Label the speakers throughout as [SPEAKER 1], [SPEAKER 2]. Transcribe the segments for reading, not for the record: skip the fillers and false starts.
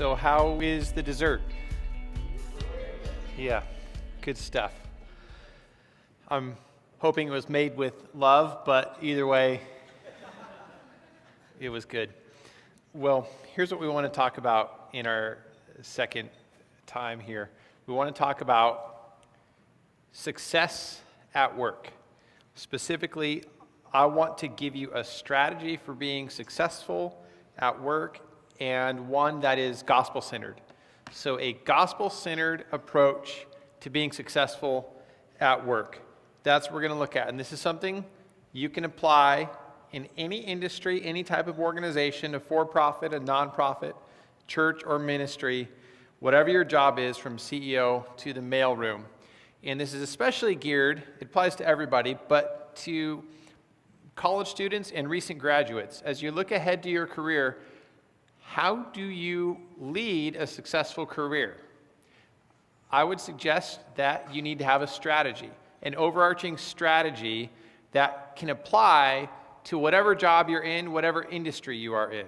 [SPEAKER 1] So how is the dessert? Yeah, good stuff. I'm hoping it was made with love, but either way, it was good. Well, here's what we want to talk about in our second time here. We want to talk about success at work. Specifically, I want to give you a strategy for being successful at work and one that is gospel-centered. So a gospel-centered approach to being successful at work. That's what we're going to look at. And this is something you can apply in any industry, any type of organization, a for-profit, a non-profit, church or ministry, whatever your job is, from CEO to the mailroom. And this is especially geared, it applies to everybody, but to college students and recent graduates. As you look ahead to your career, how do you lead a successful career? I would suggest that you need to have a strategy, an overarching strategy that can apply to whatever job you're in, whatever industry you are in.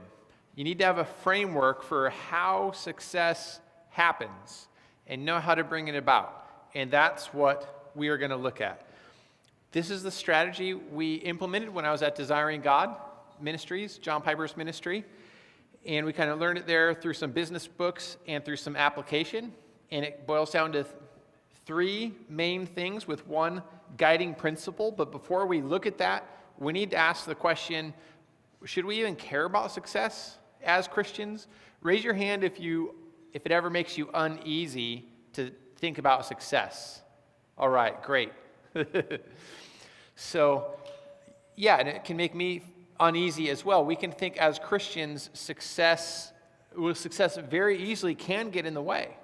[SPEAKER 1] You need to have a framework for how success happens and know how to bring it about. And that's what we are going to look at. This is the strategy we implemented when I was at Desiring God Ministries, John Piper's ministry. And we kind of learned it there through some business books and through some application. And it boils down to three main things with one guiding principle. But before we look at that, we need to ask the question, should we even care about success as Christians? Raise your hand if it ever makes you uneasy to think about success. All right, great. So, yeah, and it can make me uneasy as well. We can think as Christians, success very easily can get in the way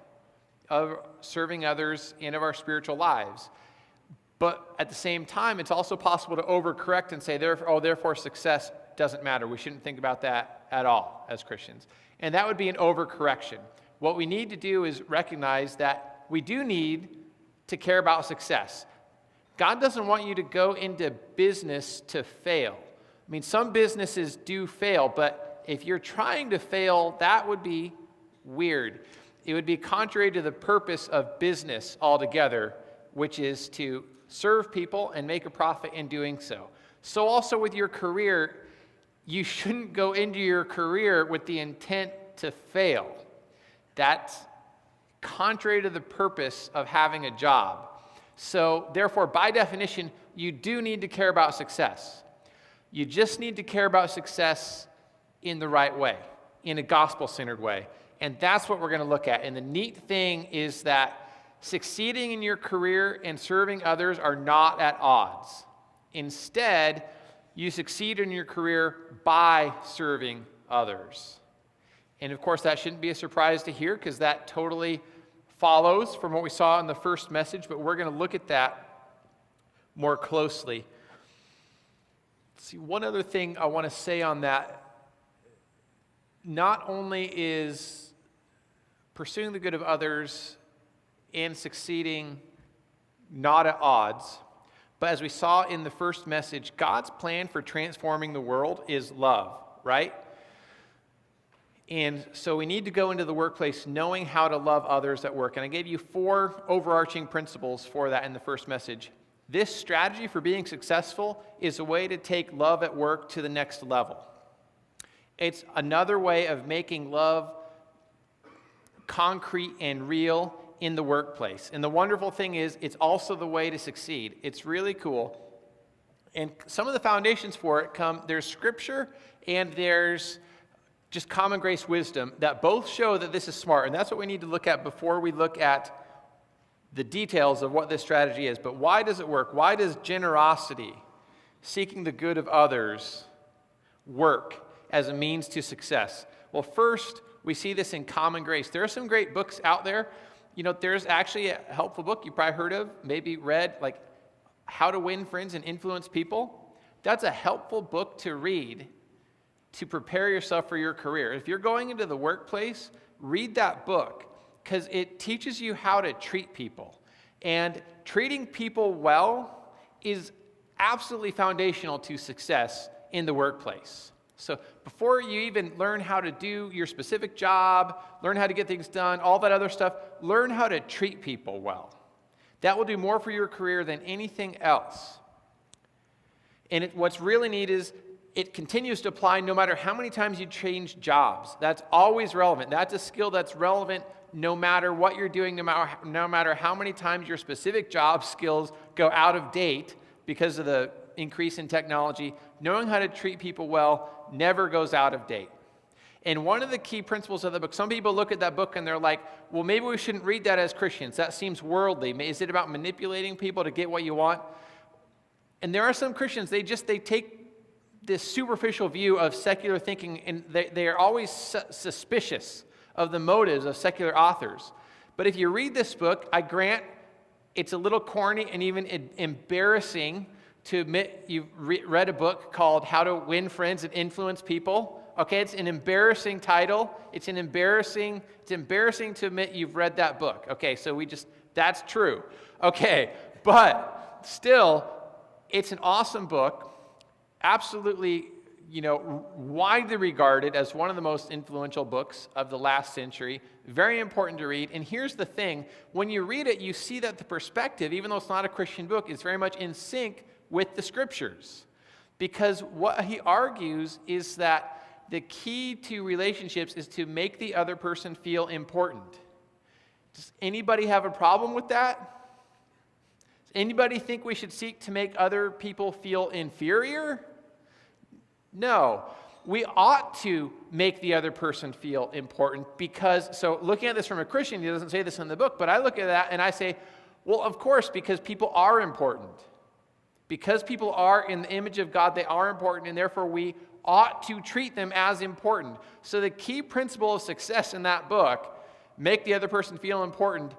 [SPEAKER 1] of serving others and of our spiritual lives. But at the same time, it's also possible to overcorrect and say, therefore success doesn't matter. We shouldn't think about that at all as Christians. And that would be an overcorrection. What we need to do is recognize that we do need to care about success. God doesn't want you to go into business to fail. I mean, some businesses do fail, but if you're trying to fail, that would be weird. It would be contrary to the purpose of business altogether, which is to serve people and make a profit in doing so. So also with your career, you shouldn't go into your career with the intent to fail. That's contrary to the purpose of having a job. So therefore, by definition, you do need to care about success. You just need to care about success in the right way, in a gospel-centered way. And that's what we're going to look at. And the neat thing is that succeeding in your career and serving others are not at odds. Instead, you succeed in your career by serving others. And of course, that shouldn't be a surprise to hear, because that totally follows from what we saw in the first message, but we're going to look at that more closely. See, one other thing I want to say on that, not only is pursuing the good of others and succeeding not at odds, but as we saw in the first message, God's plan for transforming the world is love, right? And so we need to go into the workplace knowing how to love others at work. And I gave you 4 overarching principles for that in the first message. This strategy for being successful is a way to take love at work to the next level. It's another way of making love concrete and real in the workplace. And the wonderful thing is, it's also the way to succeed. It's really cool. And some of the foundations for it there's scripture and there's just common grace wisdom that both show that this is smart. And that's what we need to look at before we look at the details of what this strategy is. But why does it work? Why does generosity, seeking the good of others, work as a means to success? Well, first, we see this in common grace. There are some great books out there. You know, there's actually a helpful book you probably heard of, maybe read, like How to Win Friends and Influence People. That's a helpful book to read to prepare yourself for your career. If you're going into the workplace, read that book, because it teaches you how to treat people. And treating people well is absolutely foundational to success in the workplace. So before you even learn how to do your specific job, learn how to get things done, all that other stuff, learn how to treat people well. That will do more for your career than anything else. And what's really neat is it continues to apply no matter how many times you change jobs. That's always relevant. That's a skill that's relevant no matter what you're doing, no matter how many times your specific job skills go out of date because of the increase in technology. Knowing how to treat people well never goes out of date. And one of the key principles of the book, some people look at that book and they're like, well, maybe we shouldn't read that as Christians. That seems worldly. Is it about manipulating people to get what you want? And there are some Christians, they take this superficial view of secular thinking, and they are always suspicious of the motives of secular authors. But if you read this book, I grant it's a little corny and even embarrassing to admit you've read a book called How to Win Friends and Influence People. Okay, it's an embarrassing title. It's embarrassing to admit you've read that book. Okay, so that's true. Okay, but still, it's an awesome book. Absolutely, widely regarded as one of the most influential books of the last century. Very important to read. And here's the thing. When you read it, you see that the perspective, even though it's not a Christian book, is very much in sync with the Scriptures. Because what he argues is that the key to relationships is to make the other person feel important. Does anybody have a problem with that? Does anybody think we should seek to make other people feel inferior? No. We ought to make the other person feel important so looking at this from a Christian, he doesn't say this in the book, but I look at that and I say, well, of course, because people are important. Because people are in the image of God, they are important, and therefore we ought to treat them as important. So the key principle of success in that book, make the other person feel important,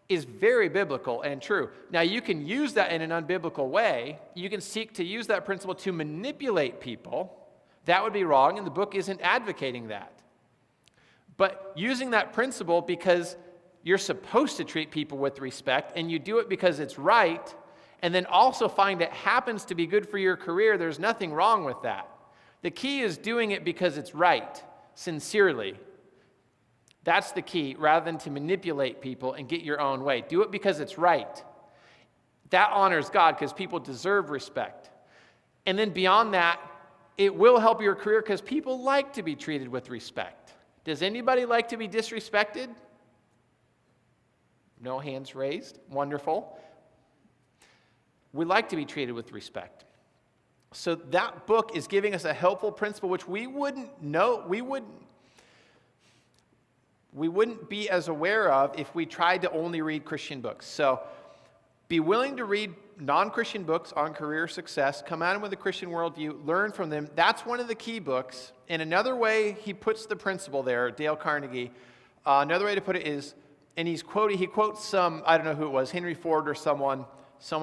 [SPEAKER 1] is very biblical and true. Now, you can use that in an unbiblical way. You can seek to use that principle to manipulate people. That would be wrong, and the book isn't advocating that. But using that principle because you're supposed to treat people with respect, and you do it because it's right, and then also find it happens to be good for your career, there's nothing wrong with that. The key is doing it because it's right, sincerely. That's the key, rather than to manipulate people and get your own way. Do it because it's right. That honors God because people deserve respect. And then beyond that, it will help your career because people like to be treated with respect. Does anybody like to be disrespected? No hands raised. Wonderful. We like to be treated with respect. So that book is giving us a helpful principle which we wouldn't be as aware of if we tried to only read Christian books. So be willing to read non-Christian books on career success, come at them with a Christian worldview, learn from them. That's one of the key books. And another way he puts the principle there, Dale Carnegie, another way to put it is, and he quotes some, I don't know who it was, Henry Ford or someone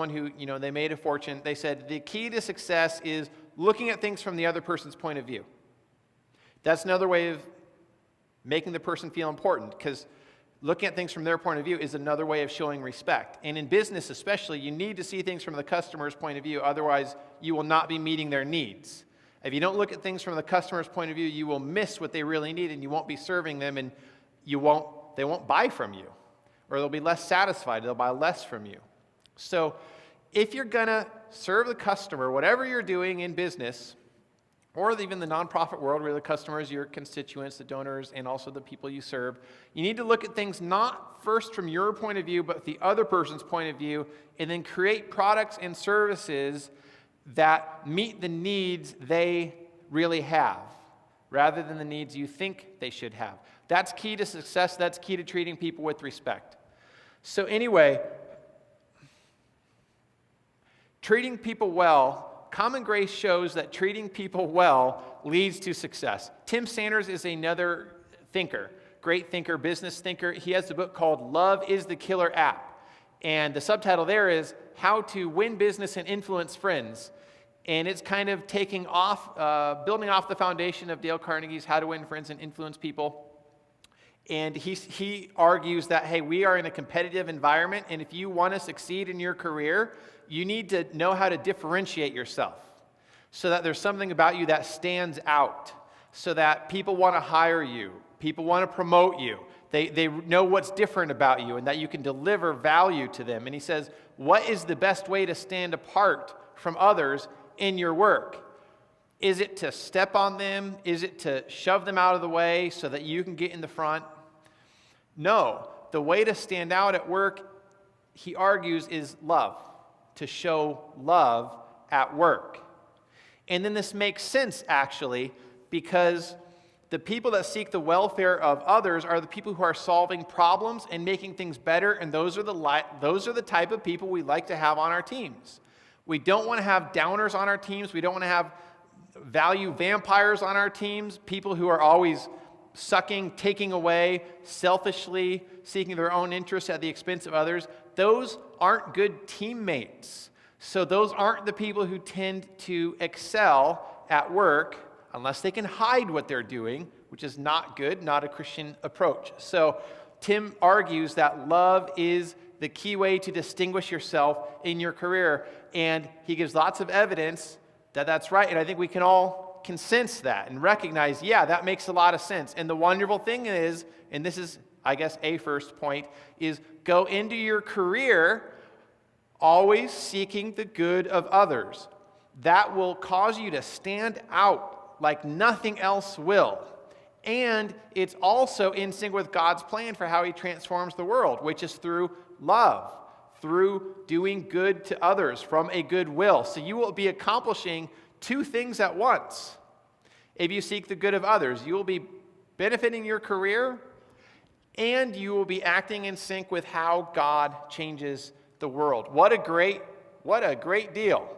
[SPEAKER 1] who, they made a fortune. They said, the key to success is looking at things from the other person's point of view. That's another way of making the person feel important, because looking at things from their point of view is another way of showing respect. And in business especially, you need to see things from the customer's point of view, otherwise you will not be meeting their needs. If you don't look at things from the customer's point of view, you will miss what they really need and you won't be serving them, and they won't buy from you, or they'll be less satisfied, they'll buy less from you. So if you're going to serve the customer, whatever you're doing in business, or even the nonprofit world where the customers, your constituents, the donors, and also the people you serve, you need to look at things not first from your point of view, but the other person's point of view, and then create products and services that meet the needs they really have, rather than the needs you think they should have. That's key to success. That's key to treating people with respect. So anyway, treating people well, common grace shows that treating people well leads to success. Tim Sanders is another thinker, great thinker, business thinker. He has a book called Love is the Killer App. And the subtitle there is How to Win Business and Influence Friends. And it's kind of building off the foundation of Dale Carnegie's How to Win Friends and Influence People. And he argues that, hey, we are in a competitive environment, and if you want to succeed in your career, you need to know how to differentiate yourself. so that there's something about you that stands out, so that people want to hire you, people want to promote you. They know what's different about you and that you can deliver value to them. And he says, what is the best way to stand apart from others in your work? Is it to step on them? Is it to shove them out of the way so that you can get in the front? No. The way to stand out at work, he argues, is love, to show love at work. And then this makes sense, actually, because the people that seek the welfare of others are the people who are solving problems and making things better, and those are the type of people we like to have on our teams. We don't want to have downers on our teams. We don't want to have value vampires on our teams, people who are always sucking, taking away, selfishly seeking their own interests at the expense of others. Those aren't good teammates. So those aren't the people who tend to excel at work unless they can hide what they're doing, which is not good, not a Christian approach. So Tim argues that love is the key way to distinguish yourself in your career, and he gives lots of evidence that that's right, and I think we can all sense that and recognize, yeah, that makes a lot of sense. And the wonderful thing is, and this is, I guess, a first point, is go into your career always seeking the good of others. That will cause you to stand out like nothing else will. And it's also in sync with God's plan for how he transforms the world, which is through love, through doing good to others from a good will. So you will be accomplishing two things at once. If you seek the good of others, you will be benefiting your career, and you will be acting in sync with how God changes the world. What a great deal.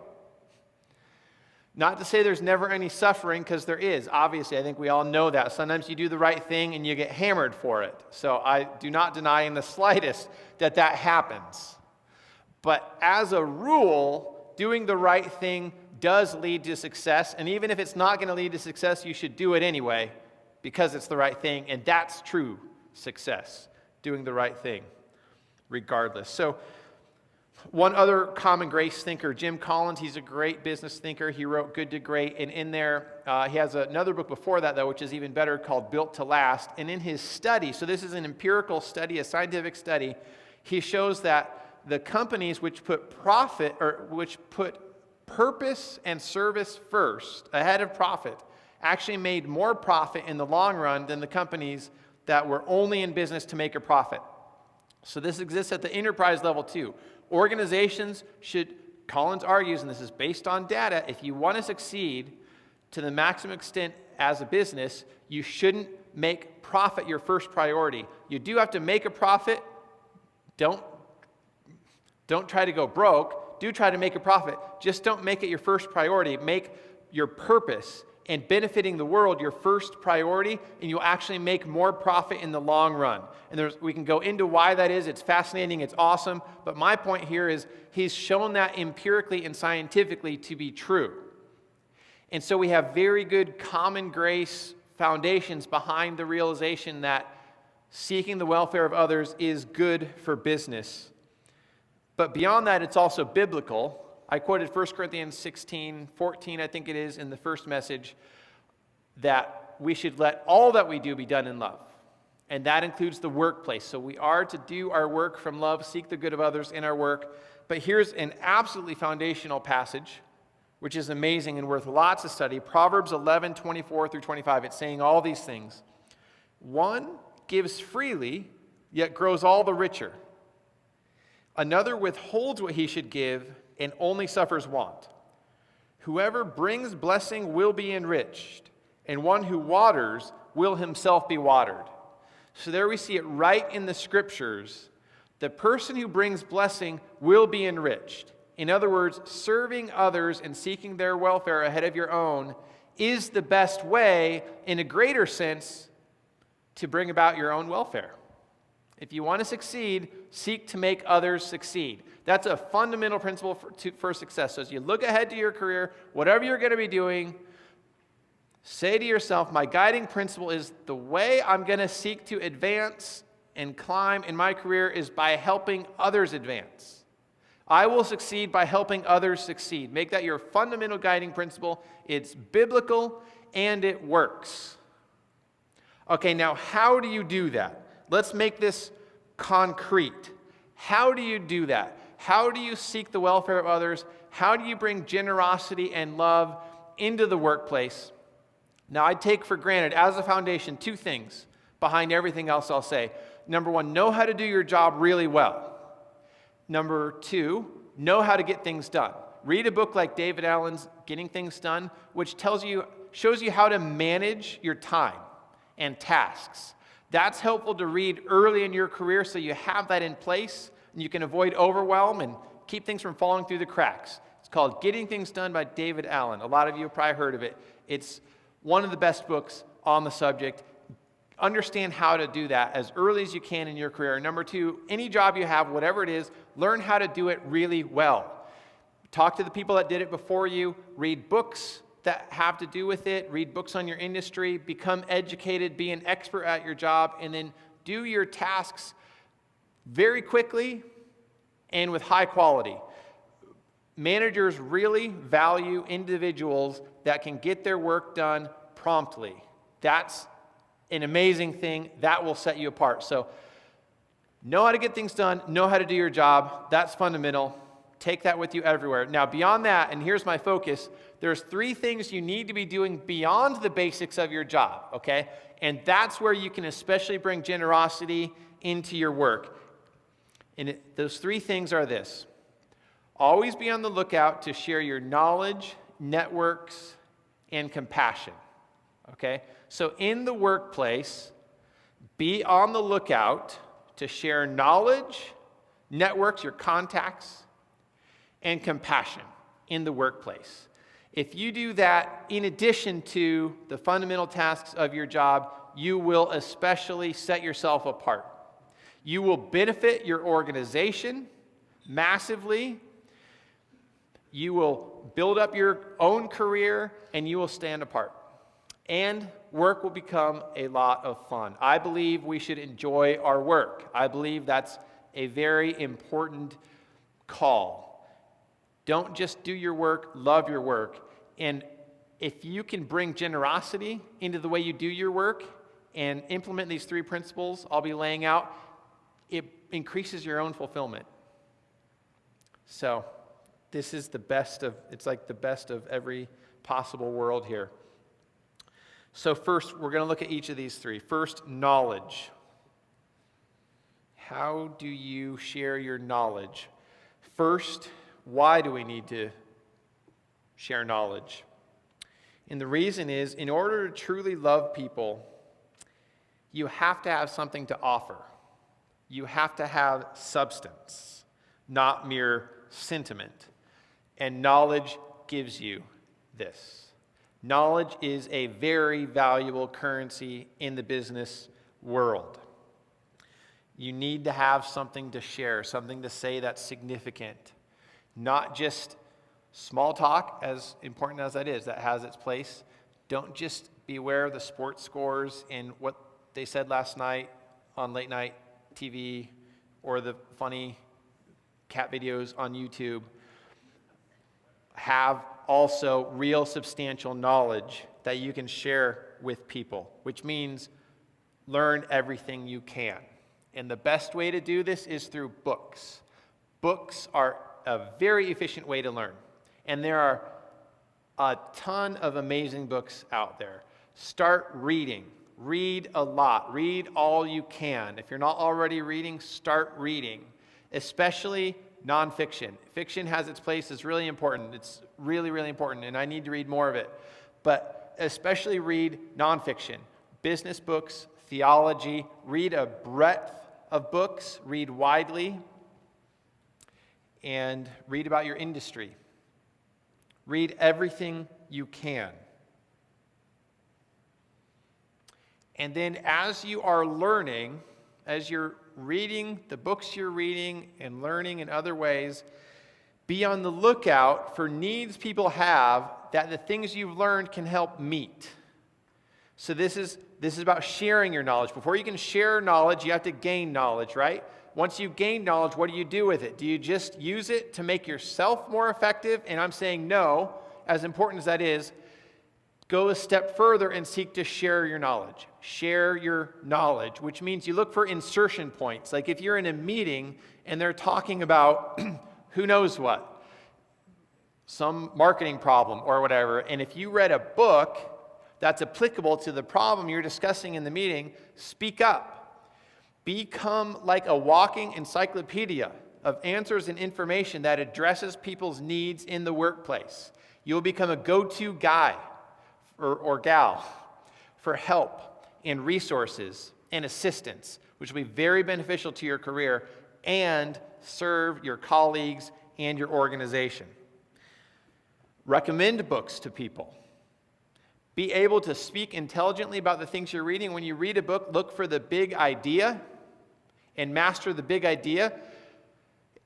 [SPEAKER 1] Not to say there's never any suffering, because there is. Obviously, I think we all know that. Sometimes you do the right thing and you get hammered for it. So I do not deny in the slightest that happens. But as a rule, doing the right thing does lead to success. And even if it's not going to lead to success, you should do it anyway because it's the right thing. And that's true success, doing the right thing regardless. So one other common grace thinker, Jim Collins, he's a great business thinker. He wrote Good to Great, and in there, he has another book before that, though, which is even better, called Built to Last. And in his study, so this is an empirical study, a scientific study, he shows that the companies which put purpose and service first, ahead of profit, actually made more profit in the long run than the companies that were only in business to make a profit. So this exists at the enterprise level too. Organizations should, Collins argues, and this is based on data, if you want to succeed to the maximum extent as a business, you shouldn't make profit your first priority. You do have to make a profit. Don't try to go broke. Do try to make a profit. Just don't make it your first priority. Make your purpose and benefiting the world your first priority, and you'll actually make more profit in the long run. And we can go into why that is. It's fascinating. It's awesome. But my point here is he's shown that empirically and scientifically to be true. And so we have very good common grace foundations behind the realization that seeking the welfare of others is good for business. But beyond that, it's also biblical. I quoted 1 Corinthians 16:14, I think it is, in the first message, that we should let all that we do be done in love. And that includes the workplace. So we are to do our work from love, seek the good of others in our work. But here's an absolutely foundational passage, which is amazing and worth lots of study. Proverbs 11:24 through 25. It's saying all these things. One gives freely, yet grows all the richer. Another withholds what he should give and only suffers want. Whoever brings blessing will be enriched, and one who waters will himself be watered. So there we see it right in the scriptures. The person who brings blessing will be enriched. In other words, serving others and seeking their welfare ahead of your own is the best way, in a greater sense, to bring about your own welfare. If you want to succeed, seek to make others succeed. That's a fundamental principle for success. So as you look ahead to your career, whatever you're going to be doing, say to yourself, my guiding principle is the way I'm going to seek to advance and climb in my career is by helping others advance. I will succeed by helping others succeed. Make that your fundamental guiding principle. It's biblical and it works. Okay, now how do you do that? Let's make this concrete. How do you do that? How do you seek the welfare of others? How do you bring generosity and love into the workplace? Now, I take for granted, as a foundation, two things behind everything else I'll say. Number one, know how to do your job really well. Number two, know how to get things done. Read a book like David Allen's Getting Things Done, which shows you how to manage your time and tasks. That's helpful to read early in your career so you have that in place and you can avoid overwhelm and keep things from falling through the cracks. It's called Getting Things Done by David Allen. A lot of you have probably heard of it. It's one of the best books on the subject. Understand how to do that as early as you can in your career. Number two, any job you have, whatever it is, learn how to do it really well. Talk to the people that did it before you. Read books that have to do with it. Read books on your industry. Become educated. Be an expert at your job. And then do your tasks very quickly and with high quality. Managers really value individuals that can get their work done promptly. That's an amazing thing. That will set you apart. So know how to get things done. Know how to do your job. That's fundamental. Take that with you everywhere. Now, beyond that, and here's my focus, there's three things you need to be doing beyond the basics of your job, okay? And that's where you can especially bring generosity into your work. And those three things are this. Always be on the lookout to share your knowledge, networks, and compassion, okay? So in the workplace, be on the lookout to share knowledge, networks, your contacts, and compassion in the workplace. If you do that, in addition to the fundamental tasks of your job, you will especially set yourself apart. You will benefit your organization massively. You will build up your own career, and you will stand apart. And work will become a lot of fun. I believe we should enjoy our work. I believe that's a very important call. Don't just do your work, love your work. And if you can bring generosity into the way you do your work and implement these three principles I'll be laying out, it increases your own fulfillment. So this is it's like the best of every possible world here. So first, we're going to look at each of these three. First, knowledge. How do you share your knowledge? First, why do we need to share knowledge? And the reason is, in order to truly love people, you have to have something to offer. You have to have substance, not mere sentiment. And knowledge gives you this. Knowledge is a very valuable currency in the business world. You need to have something to share, something to say that's significant. Not just small talk, as important as that is, that has its place. Don't just be aware of the sports scores and what they said last night on late night TV or the funny cat videos on YouTube. Have also real substantial knowledge that you can share with people, which means learn everything you can. And the best way to do this is through books. Books are a very efficient way to learn. And there are a ton of amazing books out there. Start reading. Read a lot. Read all you can. If you're not already reading, start reading, especially nonfiction. Fiction has its place. It's really important. It's really, really important, and I need to read more of it. But especially read nonfiction, business books, theology. Read a breadth of books. Read widely. And read about your industry. Read everything you can. And then as you are learning, as you're reading the books you're reading and learning in other ways, be on the lookout for needs people have that the things you've learned can help meet. So this is about sharing your knowledge. Before you can share knowledge, you have to gain knowledge, right? Once you've gained knowledge, what do you do with it? Do you just use it to make yourself more effective? And I'm saying no, as important as that is, go a step further and seek to share your knowledge. Share your knowledge, which means you look for insertion points. Like if you're in a meeting and they're talking about who knows what, some marketing problem or whatever, and if you read a book that's applicable to the problem you're discussing in the meeting, speak up. Become like a walking encyclopedia of answers and information that addresses people's needs in the workplace. You'll become a go-to guy or gal for help and resources and assistance, which will be very beneficial to your career and serve your colleagues and your organization. Recommend books to people. Be able to speak intelligently about the things you're reading. When you read a book, look for the big idea and master the big idea.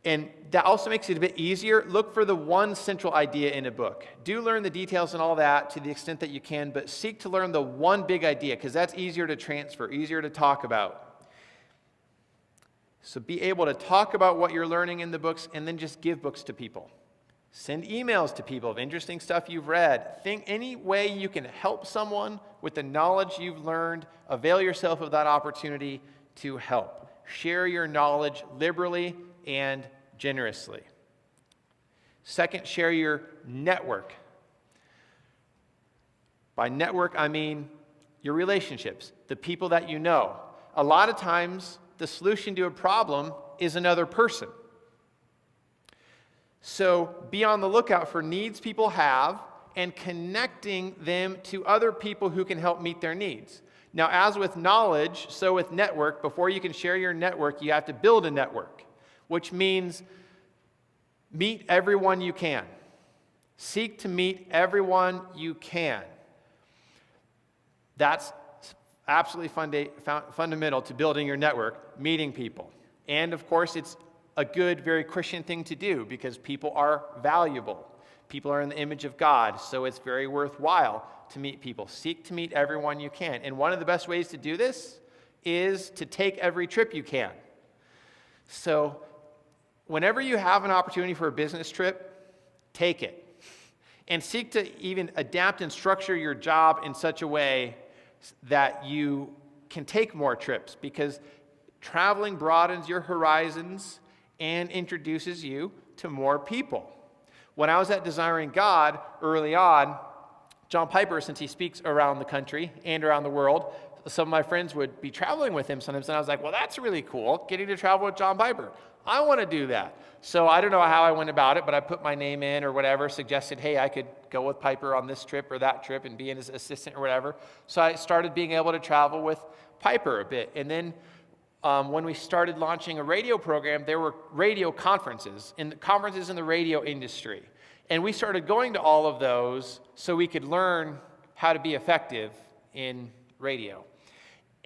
[SPEAKER 1] And that also makes it a bit easier. Look for the one central idea in a book. Do learn the details and all that to the extent that you can, but seek to learn the one big idea because that's easier to transfer, easier to talk about. So be able to talk about what you're learning in the books and then just give books to people. Send emails to people of interesting stuff you've read. Think any way you can help someone with the knowledge you've learned. Avail yourself of that opportunity to help. Share your knowledge liberally and generously. Second, share your network. By network, I mean your relationships, the people that you know. A lot of times, the solution to a problem is another person. So be on the lookout for needs people have and connecting them to other people who can help meet their needs. Now, as with knowledge, so with network, before you can share your network, you have to build a network, which means meet everyone you can. Seek to meet everyone you can. That's absolutely fundamental to building your network, meeting people. And of course, it's a good, very Christian thing to do because people are valuable. People are in the image of God, so it's very worthwhile to meet people. Seek to meet everyone you can. And one of the best ways to do this is to take every trip you can. So whenever you have an opportunity for a business trip, take it. And seek to even adapt and structure your job in such a way that you can take more trips because traveling broadens your horizons and introduces you to more people. When I was at Desiring God early on, John Piper, since he speaks around the country and around the world, some of my friends would be traveling with him sometimes, and I was like, well, that's really cool, getting to travel with John Piper. I want to do that. So I don't know how I went about it, but I put my name in or whatever, suggested, hey, I could go with Piper on this trip or that trip and be his assistant or whatever. So I started being able to travel with Piper a bit. And then when we started launching a radio program, there were radio conferences in the radio industry. And we started going to all of those so we could learn how to be effective in radio.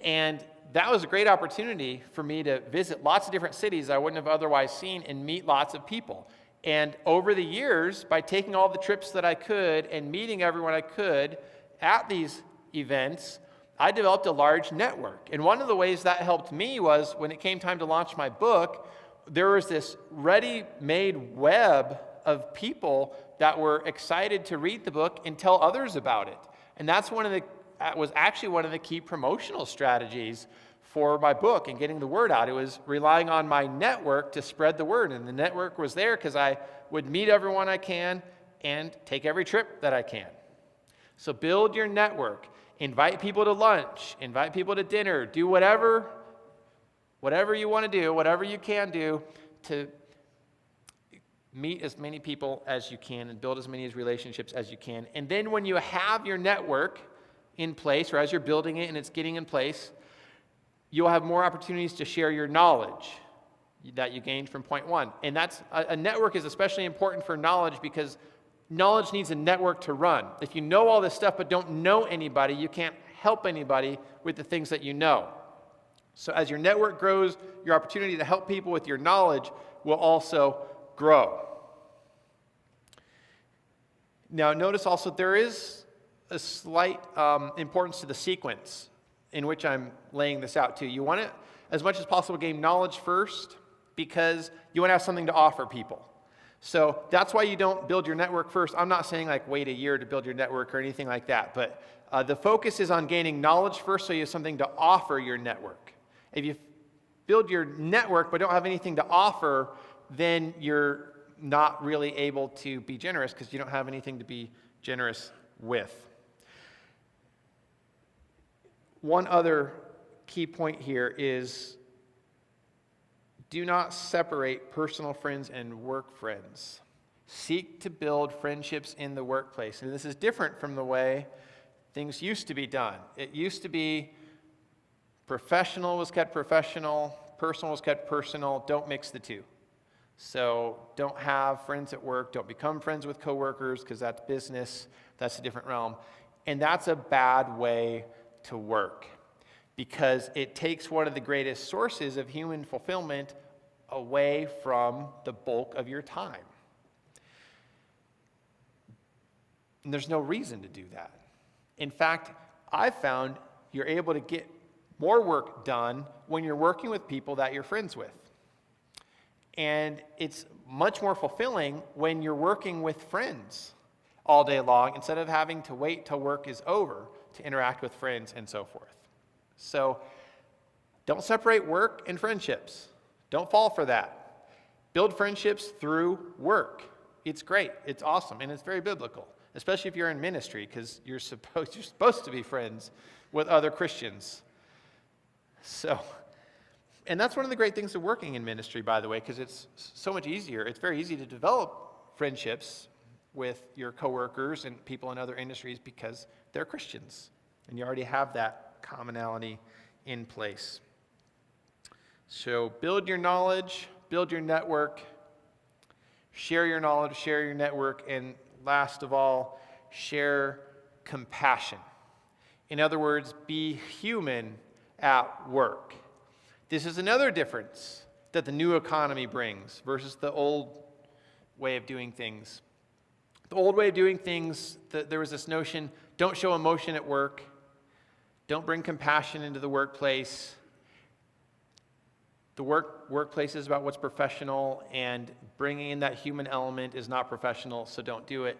[SPEAKER 1] And that was a great opportunity for me to visit lots of different cities I wouldn't have otherwise seen and meet lots of people. And over the years, by taking all the trips that I could and meeting everyone I could at these events, I developed a large network. And one of the ways that helped me was when it came time to launch my book, there was this ready-made web of people that were excited to read the book and tell others about it. And that was actually one of the key promotional strategies for my book and getting the word out. It was relying on my network to spread the word. And the network was there because I would meet everyone I can and take every trip that I can. So build your network. Invite people to lunch. Invite people to dinner. Do whatever you want to do, whatever you can do to meet as many people as you can and build as many relationships as you can. And then when you have your network in place, or as you're building it and it's getting in place, you'll have more opportunities to share your knowledge that you gained from point one. And that's a network is especially important for knowledge because knowledge needs a network to run. If you know all this stuff but don't know anybody, you can't help anybody with the things that you know. So as your network grows, your opportunity to help people with your knowledge will also grow. Now notice also there is a slight importance to the sequence in which I'm laying this out too. You want to as much as possible, gain knowledge first because you want to have something to offer people. So that's why you don't build your network first. I'm not saying like wait a year to build your network or anything like that, but the focus is on gaining knowledge first so you have something to offer your network. If you build your network but don't have anything to offer, then you're not really able to be generous because you don't have anything to be generous with. One other key point here is do not separate personal friends and work friends. Seek to build friendships in the workplace. And this is different from the way things used to be done. It used to be professional was kept professional, personal was kept personal. Don't mix the two. So don't have friends at work. Don't become friends with coworkers because that's business. That's a different realm. And that's a bad way to work because it takes one of the greatest sources of human fulfillment away from the bulk of your time. And there's no reason to do that. In fact, I've found you're able to get more work done when you're working with people that you're friends with. And it's much more fulfilling when you're working with friends all day long instead of having to wait till work is over to interact with friends and so forth. So don't separate work and friendships. Don't fall for that. Build friendships through work. It's great. It's awesome. And it's very biblical, especially if you're in ministry because you're supposed to be friends with other Christians. And that's one of the great things of working in ministry, by the way, because it's so much easier. It's very easy to develop friendships with your coworkers and people in other industries because they're Christians, and you already have that commonality in place. So build your knowledge, build your network, share your knowledge, share your network, and last of all, share compassion. In other words, be human at work. This is another difference that the new economy brings versus the old way of doing things. The old way of doing things, there was this notion, don't show emotion at work, don't bring compassion into the workplace. The workplace is about what's professional, and bringing in that human element is not professional, so don't do it.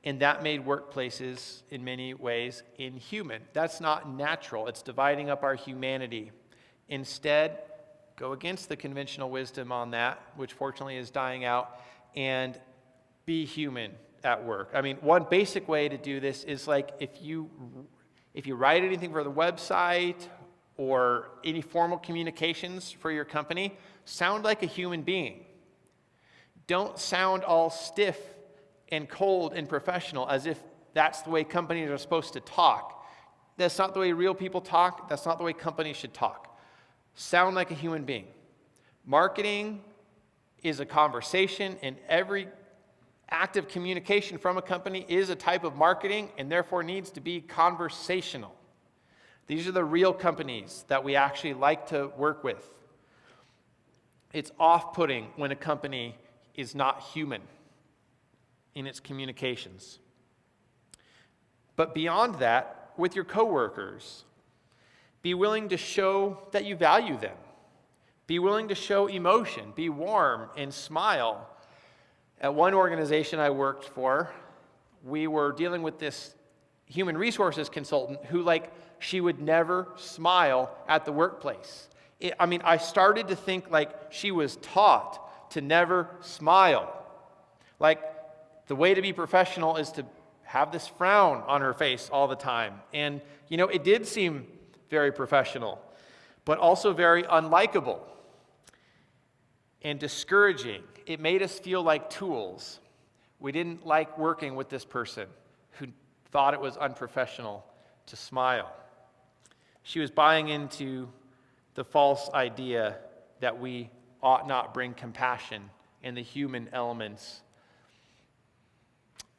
[SPEAKER 1] And that made workplaces, in many ways, inhuman. That's not natural. It's dividing up our humanity. Instead, go against the conventional wisdom on that, which fortunately is dying out, and be human at work. I mean, one basic way to do this is like if you write anything for the website or any formal communications for your company, sound like a human being. Don't sound all stiff and cold and professional as if that's the way companies are supposed to talk. That's not the way real people talk. That's not the way companies should talk. Sound like a human being. Marketing is a conversation, and every act of communication from a company is a type of marketing and therefore needs to be conversational. These are the real companies that we actually like to work with. It's off-putting when a company is not human in its communications. But beyond that, with your coworkers, be willing to show that you value them. Be willing to show emotion. Be warm and smile. At one organization I worked for, we were dealing with this human resources consultant who, she would never smile at the workplace. I started to think she was taught to never smile. The way to be professional is to have this frown on her face all the time. And, it did seem very professional, but also very unlikable and discouraging. It made us feel like tools. We didn't like working with this person who thought it was unprofessional to smile. She was buying into the false idea that we ought not bring compassion and the human elements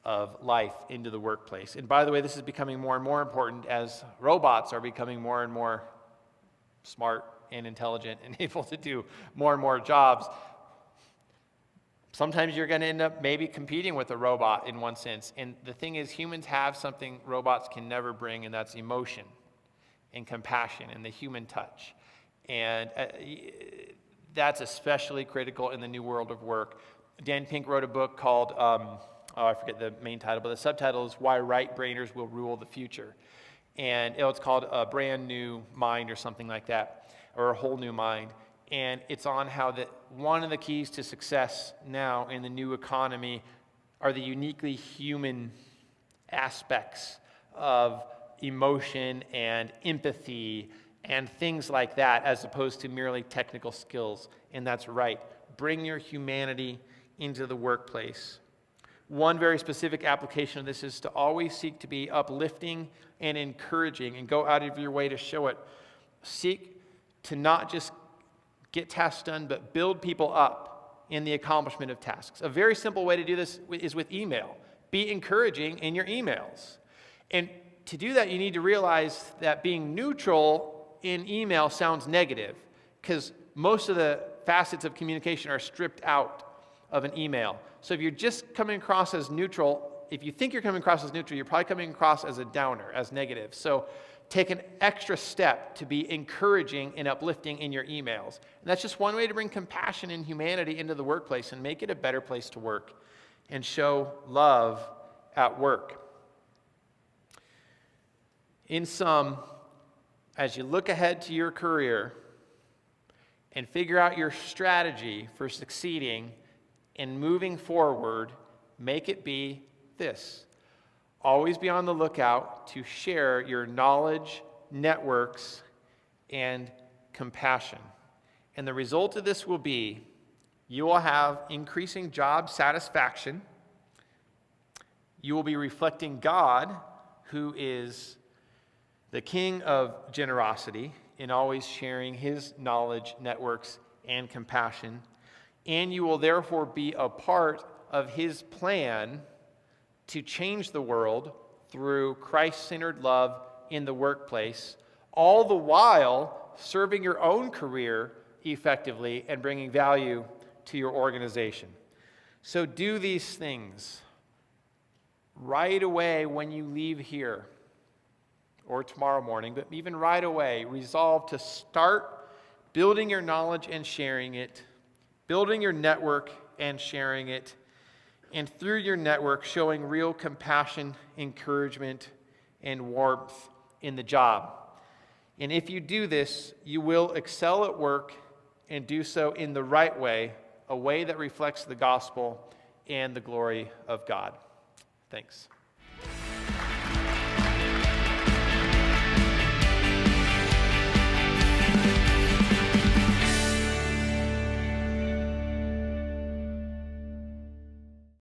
[SPEAKER 1] of life into the workplace. And by the way, this is becoming more and more important as robots are becoming more and more smart and intelligent and able to do more and more jobs. Sometimes you're going to end up maybe competing with a robot in one sense. And the thing is, humans have something robots can never bring, and that's emotion and compassion and the human touch. And that's especially critical in the new world of work. Dan Pink wrote a book called, I forget the main title, but the subtitle is Why Right-Brainers Will Rule the Future. And it's called A Brand New Mind or something like that, or A Whole New Mind. And it's on how that one of the keys to success now in the new economy are the uniquely human aspects of emotion and empathy and things like that, as opposed to merely technical skills. And that's right. Bring your humanity into the workplace. One very specific application of this is to always seek to be uplifting and encouraging, and go out of your way to show it. Seek to not just get tasks done, but build people up in the accomplishment of tasks. A very simple way to do this is with email. Be encouraging in your emails. And to do that, you need to realize that being neutral in email sounds negative, because most of the facets of communication are stripped out of an email. So if you're just coming across as neutral, if you think you're coming across as neutral, you're probably coming across as a downer, as negative. So take an extra step to be encouraging and uplifting in your emails. And that's just one way to bring compassion and humanity into the workplace and make it a better place to work and show love at work. In sum, as you look ahead to your career and figure out your strategy for succeeding and moving forward, make it be this. Always be on the lookout to share your knowledge, networks, and compassion. And the result of this will be you will have increasing job satisfaction. You will be reflecting God, who is the King of generosity, in always sharing his knowledge, networks, and compassion. And you will therefore be a part of his plan to change the world through Christ-centered love in the workplace, all the while serving your own career effectively and bringing value to your organization. So do these things right away when you leave here, or tomorrow morning, but even right away. Resolve to start building your knowledge and sharing it, building your network and sharing it, and through your network, showing real compassion, encouragement, and warmth in the job. And if you do this, you will excel at work and do so in the right way, a way that reflects the gospel and the glory of God. Thanks.